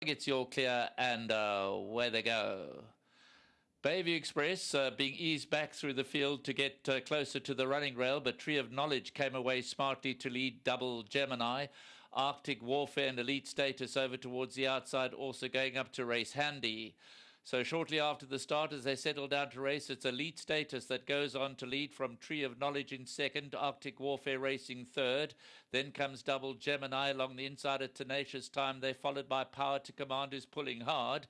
Gets you all clear and where they go. Bayview Express being eased back through the field to get closer to the running rail, but Tree of Knowledge came away smartly to lead Double Gemini. Arctic Warfare and Elite Status over towards the outside, also going up to race Handy. So shortly after the start, as they settle down to race, it's Elite Status that goes on to lead from Tree of Knowledge in second, Arctic Warfare Racing third. Then comes Double Gemini along the inside at Tenacious Time. They're followed by Power to Command, who's pulling hard.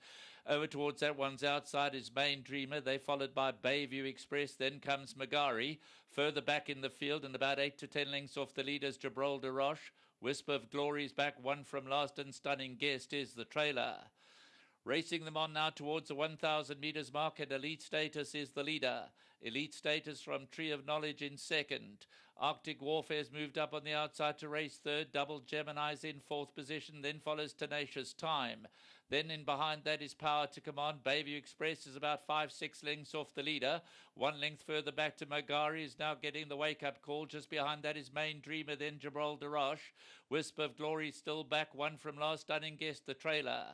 Over towards that one's outside is Main Dreamer. They're followed by Bayview Express. Then comes Magari. Further back in the field and about 8 to 10 lengths off the leaders, Gibraltar Roche. Wisp of Glory is back, one from last, and Stunning Guest is the trailer. Racing them on now towards the 1,000 metres mark, and Elite Status is the leader. Elite Status from Tree of Knowledge in second. Arctic Warfare's moved up on the outside to race third. Double Gemini's in fourth position. Then follows Tenacious Time. Then in behind that is Power to Command. Bayview Express is about 5-6 lengths off the leader. 1 length further back to Magari is now getting the wake-up call. Just behind that is Main Dreamer, then Gibraltar Roche. Wisp of Glory still back, one from last. Stunning Guest, the trailer.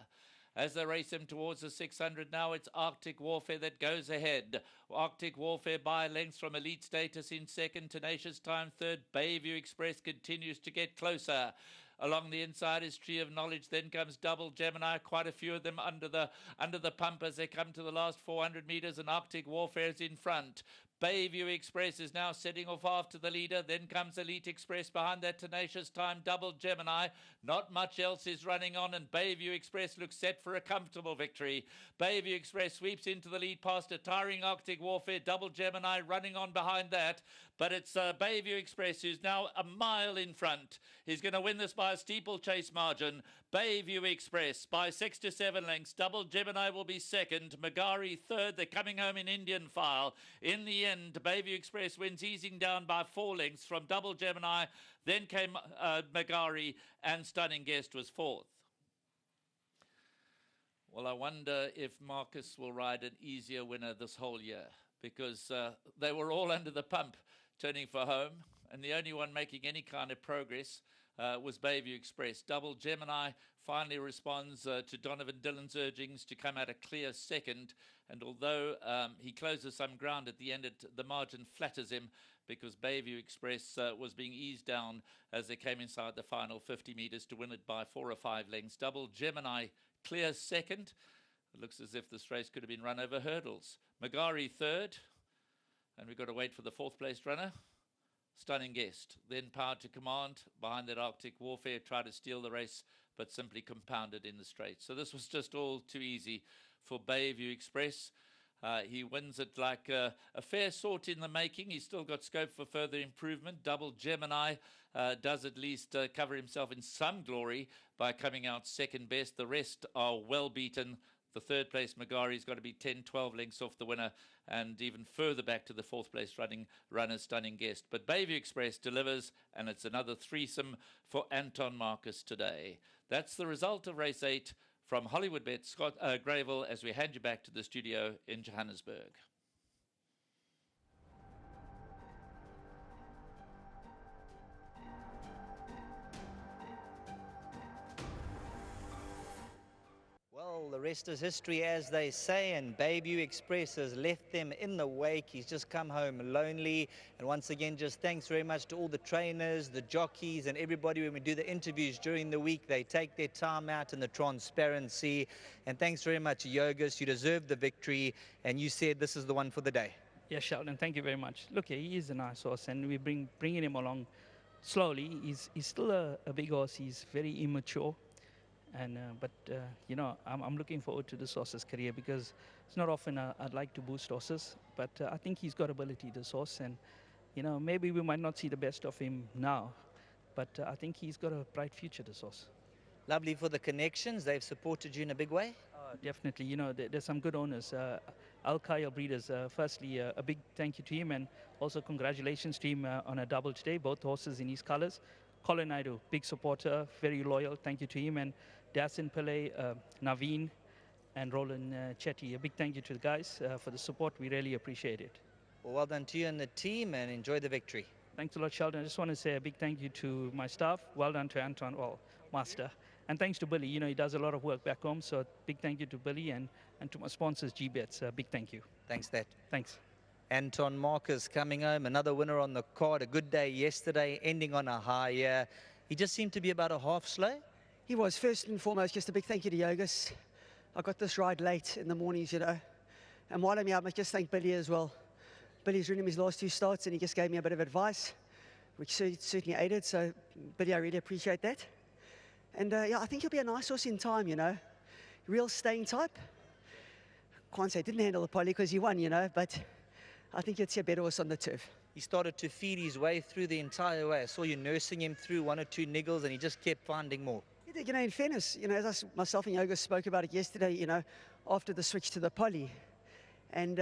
As they race him towards the 600 now, it's Arctic Warfare that goes ahead. Arctic Warfare by lengths from Elite Status in second, Tenacious Time third. Bayview Express continues to get closer. Along the inside is Tree of Knowledge. Then comes Double Gemini. Quite a few of them under the pump as they come to the last 400 metres, and Arctic Warfare is in front. Bayview Express is now setting off after the leader. Then comes Elite Express behind that Tenacious Time. Double Gemini. Not much else is running on, and Bayview Express looks set for a comfortable victory. Bayview Express sweeps into the lead past a tiring Arctic Warfare. Double Gemini running on behind that, but it's Bayview Express who's now a mile in front. He's going to win this by a steeplechase margin. Bayview Express by 6 to 7 lengths. Double Gemini will be second. Magari third. They're coming home in Indian file. In the end, Bayview Express wins, easing down by 4 lengths from Double Gemini. Then came Magari, and Stunning Guest was fourth. Well, I wonder if Marcus will ride an easier winner this whole year, because they were all under the pump turning for home, and the only one making any kind of progress was Bayview Express. Double Gemini finally responds to Donovan Dillon's urgings to come out a clear second, and although he closes some ground at the end, the margin flatters him, because Bayview Express was being eased down as they came inside the final 50 metres to win it by 4 or 5 lengths. Double Gemini clear second. It looks as if this race could have been run over hurdles. Magari third, and we've got to wait for the fourth place runner. Stunning Guest. Then Power to Command behind that Arctic Warfare tried to steal the race, but simply compounded in the straight. So this was just all too easy for Bayview Express. He wins it like a fair sort in the making. He's still got scope for further improvement. Double Gemini does at least cover himself in some glory by coming out second best. The rest are well beaten. The third place Magari's got to be 10-12 lengths off the winner, and even further back to the fourth place runner Stunning Guest. But Bayview Express delivers, and it's another threesome for Anton Marcus today. That's the result of race 8 from Hollywoodbets, Scott Greyville, as we hand you back to the studio in Johannesburg. Well, the rest is history, as they say, and Bayview Express has left them in the wake. He's just come home lonely. And once again, just thanks very much to all the trainers, the jockeys, and everybody. When we do the interviews during the week, they take their time out and the transparency. And thanks very much, Yogus. You deserve the victory, and you said this is the one for the day. Yeah, Sheldon, thank you very much. Look, he is a nice horse, and we're bringing him along slowly. He's still a big horse. He's very immature. But you know, I'm looking forward to this horse's career, because it's not often I'd like to boost horses, but I think he's got ability, this horse, and you know, maybe we might not see the best of him now, but I think he's got a bright future, this horse. Lovely for the connections. They've supported you in a big way. Definitely, you know, there's some good owners. Al Kyle Breeders, firstly, a big thank you to him, and also congratulations to him on a double today, both horses in his colours. Colin Naidu, big supporter, very loyal, thank you to him, and Dasin Pillay, Naveen, and Roland Chetty. A big thank you to the guys for the support. We really appreciate it. Well done to you and the team, and enjoy the victory. Thanks a lot, Sheldon. I just want to say a big thank you to my staff. Well done to Anton, well, Master, And thanks to Billy, he does a lot of work back home. So big thank you to Billy and to my sponsors, GBets. Big thank you. Thanks, that. Thanks. Anton Marcus coming home, another winner on the card. A good day yesterday, ending on a high. He just seemed to be about a half slow. He was. First and foremost, just a big thank you to Yogas. I got this ride late in the mornings, And while I'm here, I must just thank Billy as well. Billy's ridden his last 2 starts and he just gave me a bit of advice, which certainly aided. So, Billy, I really appreciate that. And yeah, I think he'll be a nice horse in time, Real staying type. Can't say didn't handle the poly because he won, but I think you'd see a better horse on the turf. He started to feed his way through the entire way. I saw you nursing him through 1 or 2 niggles and he just kept finding more. In fairness, as myself and Yoga spoke about it yesterday, after the switch to the poly. And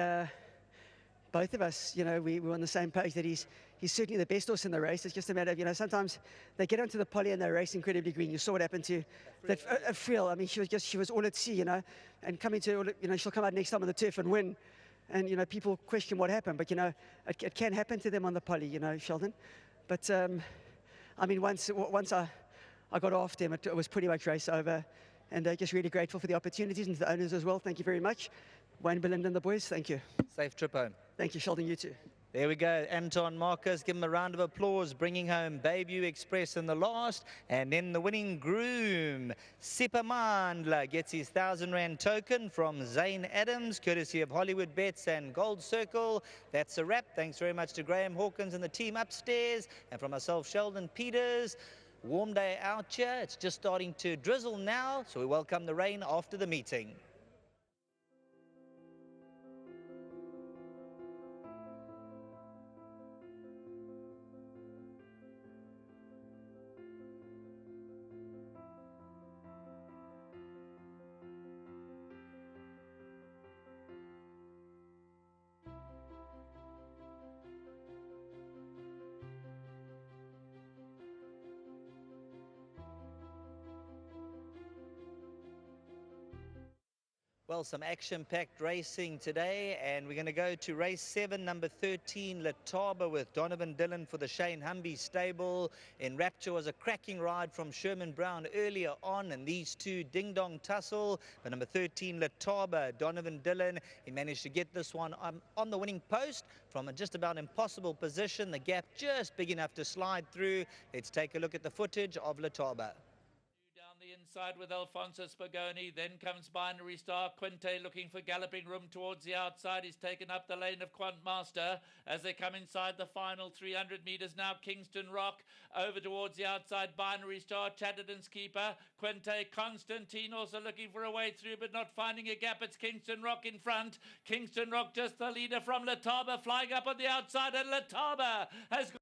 both of us, we were on the same page that he's certainly the best horse in the race. It's just a matter of, sometimes they get onto the poly and they race incredibly green. You saw what happened to that Friel. I mean, she was all at sea, and coming to, she'll come out next time on the turf and win. And, people question what happened, but, it can happen to them on the poly, Sheldon. But, I mean, once I got after him, it was pretty much race over. And just really grateful for the opportunities and to the owners as well. Thank you very much. Wayne, Belinda and the boys, thank you. Safe trip home. Thank you, Sheldon, you too. There we go, Anton Marcus, give him a round of applause, bringing home BAYVIEW Express in the last, and then the winning groom, Sipa Mandla, gets his R1,000 token from Zane Adams, courtesy of Hollywoodbets and Gold Circle. That's a wrap. Thanks very much to Graham Hawkins and the team upstairs, and from myself, Sheldon Peters. Warm day out here, it's just starting to drizzle now, so we welcome the rain after the meeting. Well, some action-packed racing today, and we're going to go to race 7, number 13, Lataba, with Donovan Dillon for the Shane Humby stable. In Rapture was a cracking ride from Sherman Brown earlier on, and these two ding-dong tussle. But number 13, Lataba, Donovan Dillon, he managed to get this one on the winning post from a just about impossible position. The gap just big enough to slide through. Let's take a look at the footage of Lataba. The inside with Alfonso Spagoni, then comes Binary Star. Quinte looking for galloping room towards the outside. He's taken up the lane of Quant Master as they come inside the final 300 metres now. Kingston Rock over towards the outside. Binary Star, Chatterton's keeper. Quinte, Constantine also looking for a way through but not finding a gap. It's Kingston Rock in front. Kingston Rock just the leader from Lataba, flying up on the outside, and Lataba has got